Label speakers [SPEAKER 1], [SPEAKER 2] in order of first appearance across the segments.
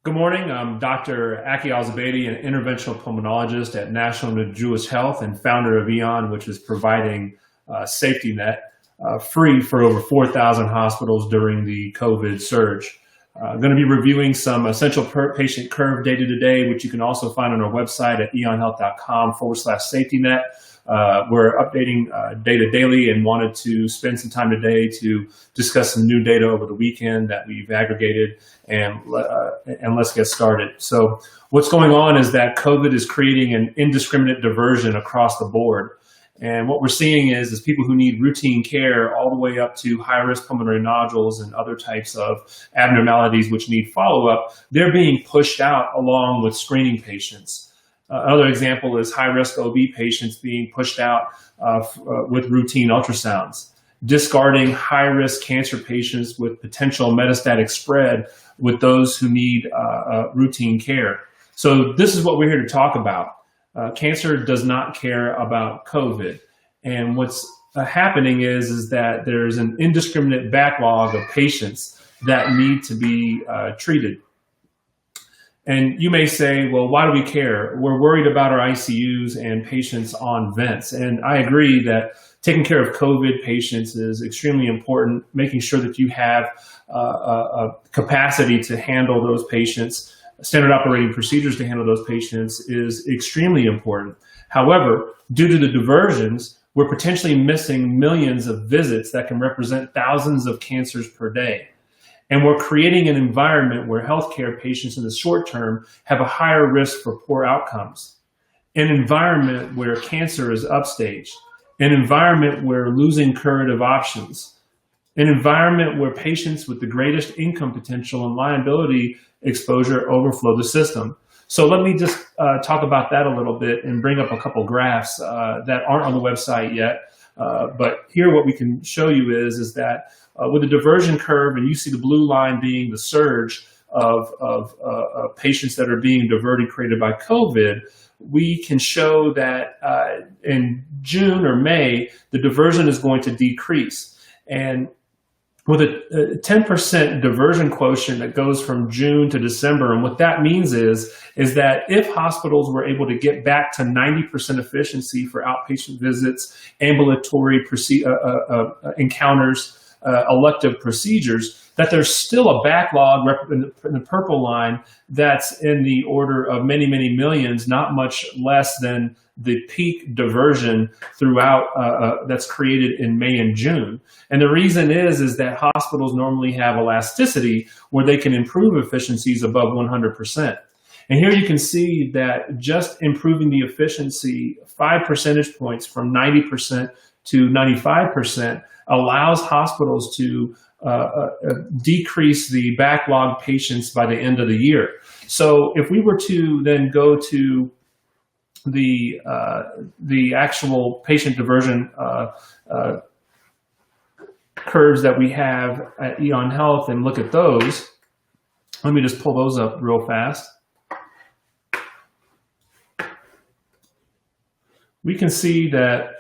[SPEAKER 1] Good morning. I'm Dr. Aki Al-Zubaidi, an interventional pulmonologist at National Jewish Health and founder of EON, which is providing a safety net free for over 4,000 hospitals during the COVID surge. I'm going to be reviewing some essential patient curve data today, which you can also find on our website at eonhealth.com/safety net. We're updating data daily and wanted to spend some time today to discuss some new data over the weekend that we've aggregated, and let's get started. So what's going on is that COVID is creating an indiscriminate diversion across the board. And what we're seeing is people who need routine care all the way up to high-risk pulmonary nodules and other types of abnormalities which need follow-up, they're being pushed out along with screening patients. Another example is high-risk OB patients being pushed out with routine ultrasounds, discarding high-risk cancer patients with potential metastatic spread with those who need routine care. So this is what we're here to talk about. Cancer does not care about COVID. And what's happening is that there's an indiscriminate backlog of patients that need to be treated. And you may say, well, why do we care? We're worried about our ICUs and patients on vents. And I agree that taking care of COVID patients is extremely important. Making sure that you have a capacity to handle those patients, standard operating procedures to handle those patients is extremely important. However, due to the diversions, we're potentially missing millions of visits that can represent thousands of cancers per day. And we're creating an environment where healthcare patients in the short term have a higher risk for poor outcomes. An environment where cancer is upstaged. An environment where losing curative options. An environment where patients with the greatest income potential and liability exposure overflow the system. So let me just talk about that a little bit and bring up a couple graphs that aren't on the website yet. But here what we can show you is that with the diversion curve, and you see the blue line being the surge of patients that are being diverted created by COVID, we can show that in June or May, the diversion is going to decrease. And with a 10% diversion quotient that goes from June to December, and what that means is that if hospitals were able to get back to 90% efficiency for outpatient visits, ambulatory encounters, elective procedures, that there's still a backlog in the purple line that's in the order of many, many millions, not much less than the peak diversion throughout that's created in May and June. And the reason is that hospitals normally have elasticity where they can improve efficiencies above 100%. And here you can see that just improving the efficiency 5 percentage points from 90% to 95% allows hospitals to decrease the backlog patients by the end of the year. So if we were to then go to the actual patient diversion curves that we have at EON Health and look at those, let me just pull those up real fast. We can see that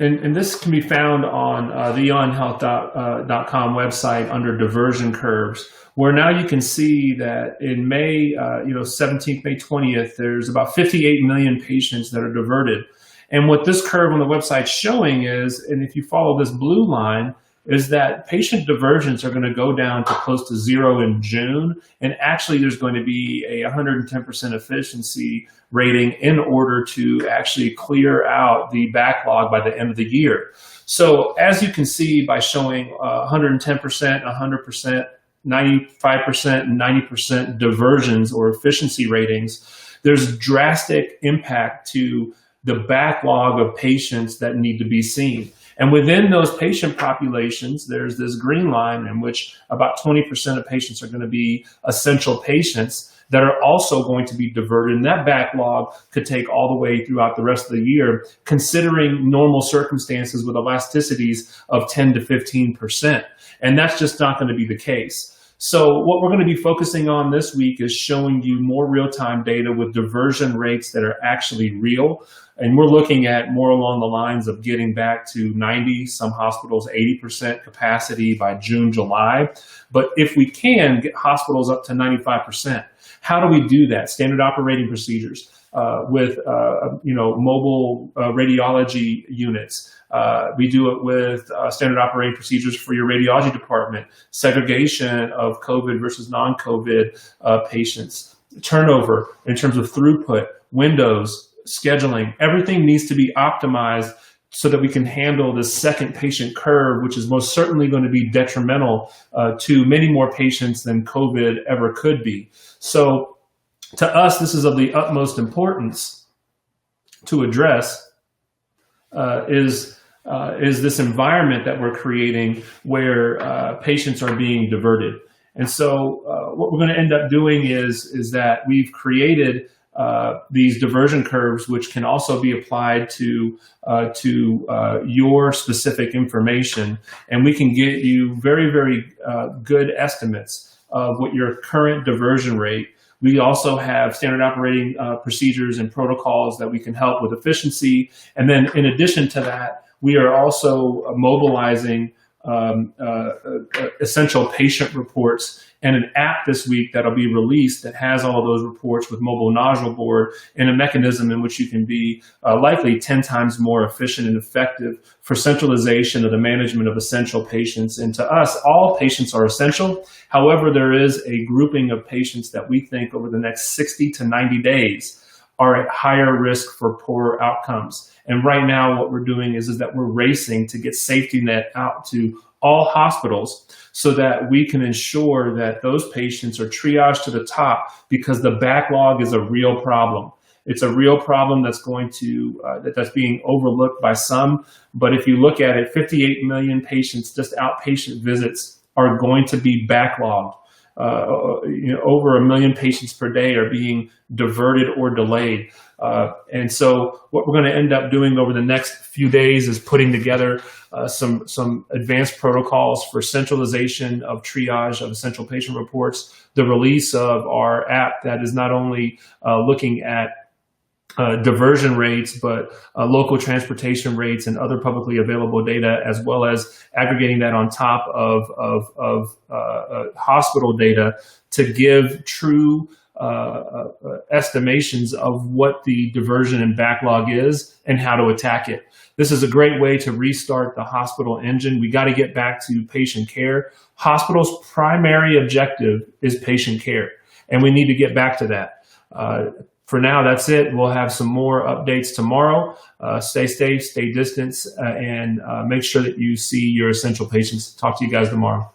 [SPEAKER 1] and this can be found on the eonhealth.com website under diversion curves, where now you can see that in May, 17th, May 20th, there's about 58 million patients that are diverted. And what this curve on the website is showing is, and if you follow this blue line, is that patient diversions are going to go down to close to zero in June. And actually, there's going to be a 110% efficiency rating in order to actually clear out the backlog by the end of the year. So as you can see, by showing 110%, 100%, 95%, and 90% diversions or efficiency ratings, there's drastic impact to the backlog of patients that need to be seen. And within those patient populations, there's this green line in which about 20% of patients are going to be essential patients that are also going to be diverted. And that backlog could take all the way throughout the rest of the year, considering normal circumstances with elasticities of 10 to 15%. And that's just not going to be the case. So what we're going to be focusing on this week is showing you more real-time data with diversion rates that are actually real. And we're looking at more along the lines of getting back to 90, some hospitals 80% capacity by June, July. But if we can get hospitals up to 95%, how do we do that? Standard operating procedures with mobile radiology units. We do it with standard operating procedures for your radiology department, segregation of COVID versus non-COVID patients, turnover in terms of throughput, windows, scheduling. Everything needs to be optimized so that we can handle this second patient curve, which is most certainly going to be detrimental to many more patients than COVID ever could be. So to us, this is of the utmost importance to address is this environment that we're creating where patients are being diverted. And so what we're going to end up doing is that we've created these diversion curves, which can also be applied to your specific information, and we can get you very, very good estimates of what your current diversion rate. We also have standard operating procedures and protocols that we can help with efficiency. And then in addition to that, we are also mobilizing essential patient reports and an app this week that'll be released that has all of those reports with mobile nodule board and a mechanism in which you can be likely 10 times more efficient and effective for centralization of the management of essential patients. And to us, all patients are essential. However, there is a grouping of patients that we think over the next 60 to 90 days are at higher risk for poor outcomes. And right now what we're doing is that we're racing to get safety net out to all hospitals so that we can ensure that those patients are triaged to the top, because the backlog is a real problem. It's a real problem that's going to that's being overlooked by some. But if you look at it, 58 million patients, just outpatient visits, are going to be backlogged. Over 1 million patients per day are being diverted or delayed. And so what we're going to end up doing over the next few days is putting together some advanced protocols for centralization of triage of essential patient reports, the release of our app that is not only looking at diversion rates, but local transportation rates and other publicly available data, as well as aggregating that on top of hospital data to give true estimations of what the diversion and backlog is and how to attack it. This is a great way to restart the hospital engine. We got to get back to patient care. Hospitals' primary objective is patient care, and we need to get back to that. For now, that's it. We'll have some more updates tomorrow. Stay safe, stay distant, and make sure that you see your essential patients. Talk to you guys tomorrow.